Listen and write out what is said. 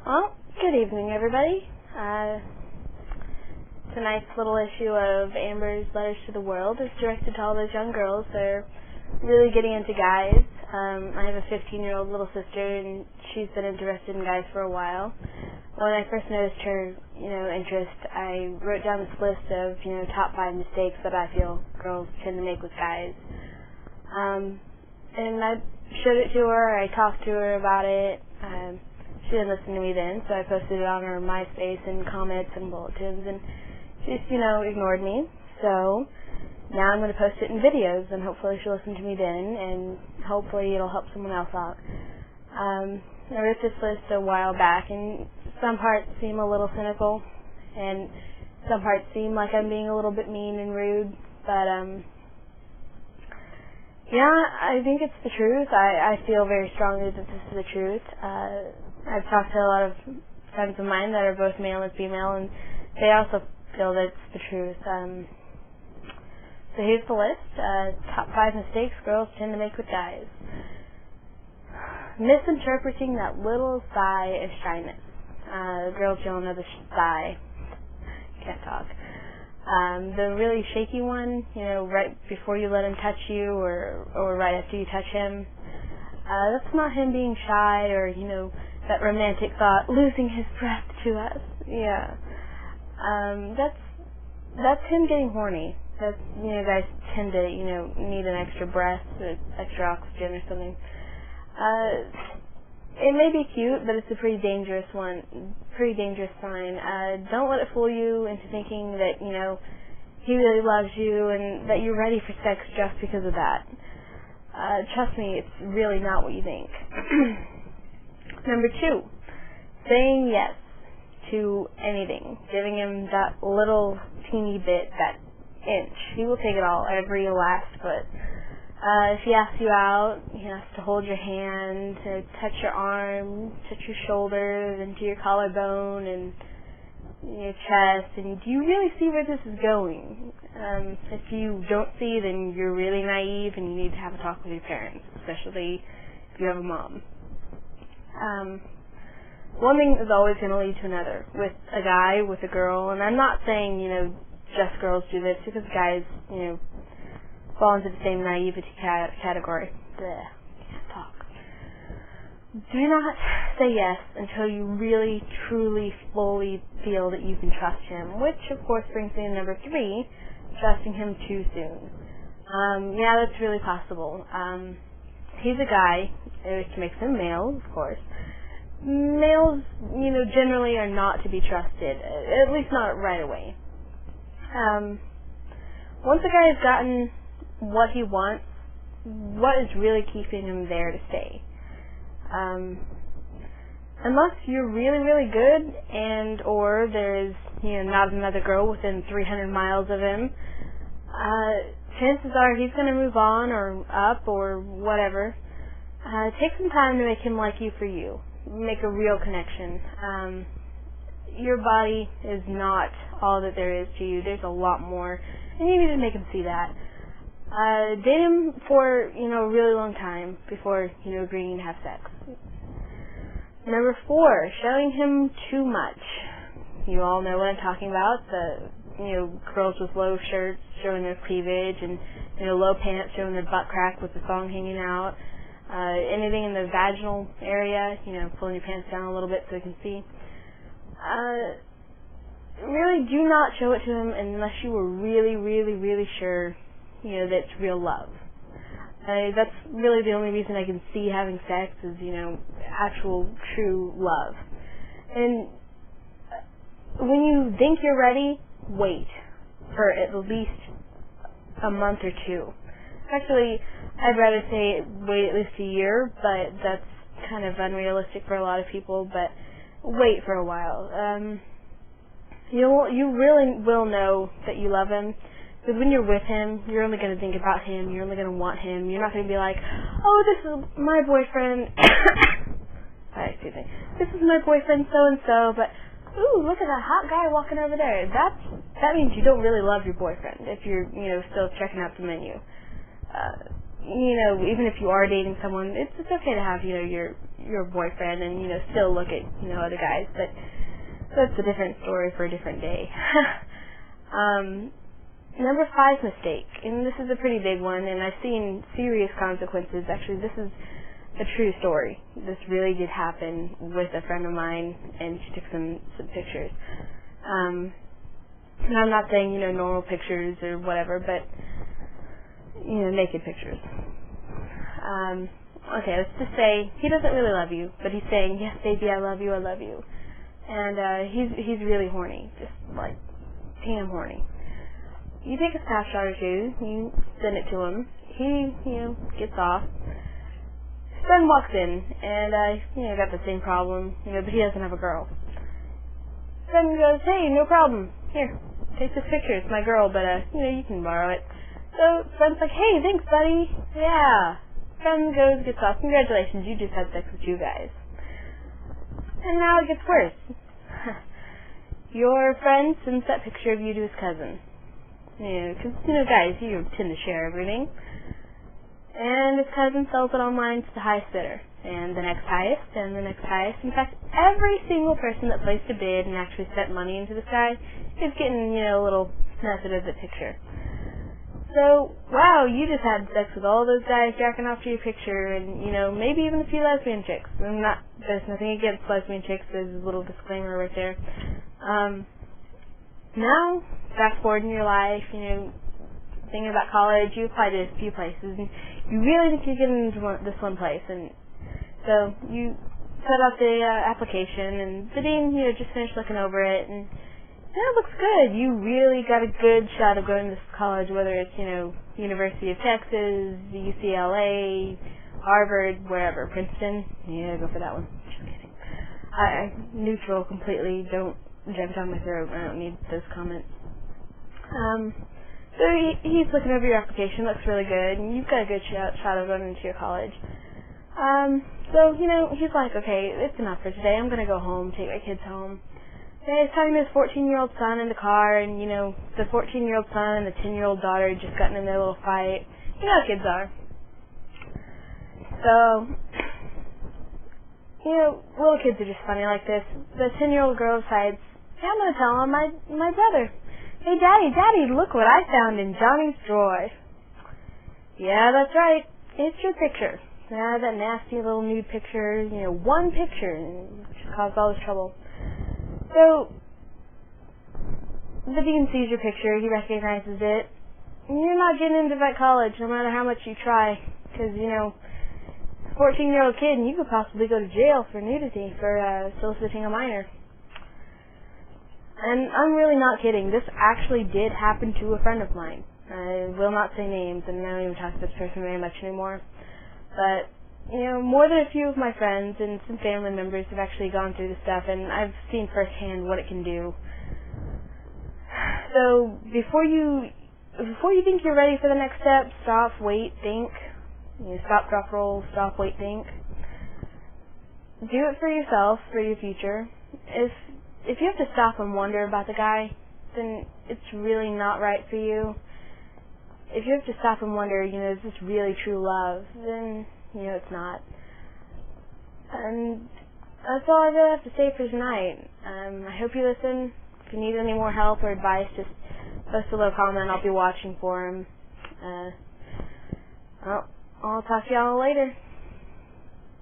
Well, good evening, everybody. Tonight's little issue of Amber's Letters to the World is directed to all those young girls that are really getting into guys. I have a 15-year-old little sister, and she's been interested in guys for a while. When I first noticed her, interest, I wrote down this list of, top 5 mistakes that I feel girls tend to make with guys. And I showed it to her. I talked to her about it. She didn't listen to me then, so I posted it on her MySpace and comments and bulletins, and she just, ignored me. So now I'm going to post it in videos, and hopefully she'll listen to me then, and hopefully it'll help someone else out. I wrote this list a while back, and some parts seem a little cynical, and some parts seem like I'm being a little bit mean and rude, but yeah, I think it's the truth. I feel very strongly that this is the truth. I've talked to a lot of friends of mine that are both male and female, and they also feel that it's the truth. So here's the list. Top 5 mistakes girls tend to make with guys. Misinterpreting that little sigh as shyness. Girls don't know the sigh. Can't talk. The really shaky one, right before you let him touch you or right after you touch him. That's not him being shy or, that romantic thought, losing his breath to us. Yeah. That's him getting horny. That's, guys tend to, need an extra breath, extra oxygen or something. It may be cute, but it's a pretty dangerous sign. Don't let it fool you into thinking that, he really loves you and that you're ready for sex just because of that. Trust me, it's really not what you think. Number 2, saying yes to anything, giving him that little teeny bit, that inch. He will take it all, every last foot. If he asks you out, he has to hold your hand, to touch your arm, touch your shoulder, then to your collarbone and your chest. And do you really see where this is going? If you don't see, then you're really naive and you need to have a talk with your parents, especially if you have a mom. One thing is always going to lead to another, with a guy, with a girl, and I'm not saying, just girls do this, because guys, fall into the same naivety category. Blech, can't talk. Do not say yes until you really, truly, fully feel that you can trust him, which, of course, brings me to number 3, trusting him too soon. Yeah, that's really possible. He's a guy, which makes him male, of course. Males, generally are not to be trusted, at least not right away. Once a guy has gotten what he wants, what is really keeping him there to stay? Unless you're really, really good and or there's, not another girl within 300 miles of him, chances are he's going to move on or up or whatever. Take some time to make him like you for you. Make a real connection. Your body is not all that there is to you. There's a lot more, and you need to make him see that. Date him for, a really long time before, agreeing to have sex. Number 4, showing him too much. You all know what I'm talking about. The, girls with low shirts showing their cleavage and, low pants showing their butt crack with the thong hanging out. Anything in the vaginal area, pulling your pants down a little bit so you can see. Really do not show it to him unless you were really, really, really sure, that it's real love. That's really the only reason I can see having sex is, actual, true love. And when you think you're ready, wait for at least a month or 2. Actually, I'd rather say wait at least a year, but that's kind of unrealistic for a lot of people, but wait for a while. You really will know that you love him, because when you're with him, you're only going to think about him, you're only going to want him, you're not going to be like, oh, this is my boyfriend, excuse me, this is my boyfriend so-and-so, but, ooh, look at that hot guy walking over there. That means you don't really love your boyfriend, if you're, still checking out the menu. even if you are dating someone, it's okay to have, your boyfriend and, still look at, other guys, but that's a different story for a different day. Number 5 mistake, and this is a pretty big one, and I've seen serious consequences. Actually, this is a true story. This really did happen with a friend of mine, and she took some pictures. And I'm not saying, normal pictures or whatever, but, naked pictures. Okay, let's just say he doesn't really love you, but he's saying, yes, baby, I love you, I love you. And he's really horny, just like damn horny. You take a snapshot or two, you send it to him. He, gets off. His friend walks in, and got the same problem, but he doesn't have a girl. Friend goes, hey, no problem. Here, take this picture. It's my girl, but you can borrow it. So friend's like, hey, thanks, buddy. Yeah. Friend goes, gets off. Congratulations, you just had sex with 2 guys. And now it gets worse. Your friend sends that picture of you to his cousin. Because, guys, you tend to share everything. And his cousin sells it online to the highest bidder. And the next highest, and the next highest. In fact, every single person that placed a bid and actually sent money into this guy is getting, a little snippet of the picture. So, wow, you just had sex with all those guys jacking off to your picture, and, maybe even a few lesbian chicks. There's nothing against lesbian chicks, there's a little disclaimer right there. Now, fast forward in your life, thinking about college, you apply to a few places, and you really think you're getting into this one place, and so you set up the application, and the dean, just finished looking over it, and it looks good. You really got a good shot of going to this college, whether it's, University of Texas, UCLA, Harvard, wherever, Princeton. Yeah, go for that one. Just kidding. I'm neutral completely. Don't jump down my throat. I don't need those comments. So he's looking over your application. Looks really good, and you've got a good shot of going into your college. So, he's like, okay, it's enough for today. I'm going to go home, take my kids home. And he's talking to his 14-year-old son in the car, and, the 14-year-old son and the 10-year-old daughter had just gotten in their little fight. You know how kids are. So, little kids are just funny like this. The 10-year-old girl decides, hey, I'm going to tell him my brother. Hey, Daddy, look what I found in Johnny's drawer. Yeah, that's right. It's your picture. Yeah, that nasty little nude picture, one picture, and just caused all this trouble. So, the dean sees your picture, he recognizes it, and you're not getting into that college no matter how much you try, because, 14-year-old kid, and you could possibly go to jail for nudity, for soliciting a minor. And I'm really not kidding, this actually did happen to a friend of mine. I will not say names, and I don't even talk to this person very much anymore, but more than a few of my friends and some family members have actually gone through this stuff, and I've seen firsthand what it can do. So before you think you're ready for the next step, stop, wait, think. Stop, drop, roll, stop, wait, think. Do it for yourself, for your future. If you have to stop and wonder about the guy, then it's really not right for you. If you have to stop and wonder, is this really true love, then it's not. And that's all I really have to say for tonight. I hope you listen. If you need any more help or advice, just post a little comment. I'll be watching for them. Well, I'll talk to y'all later.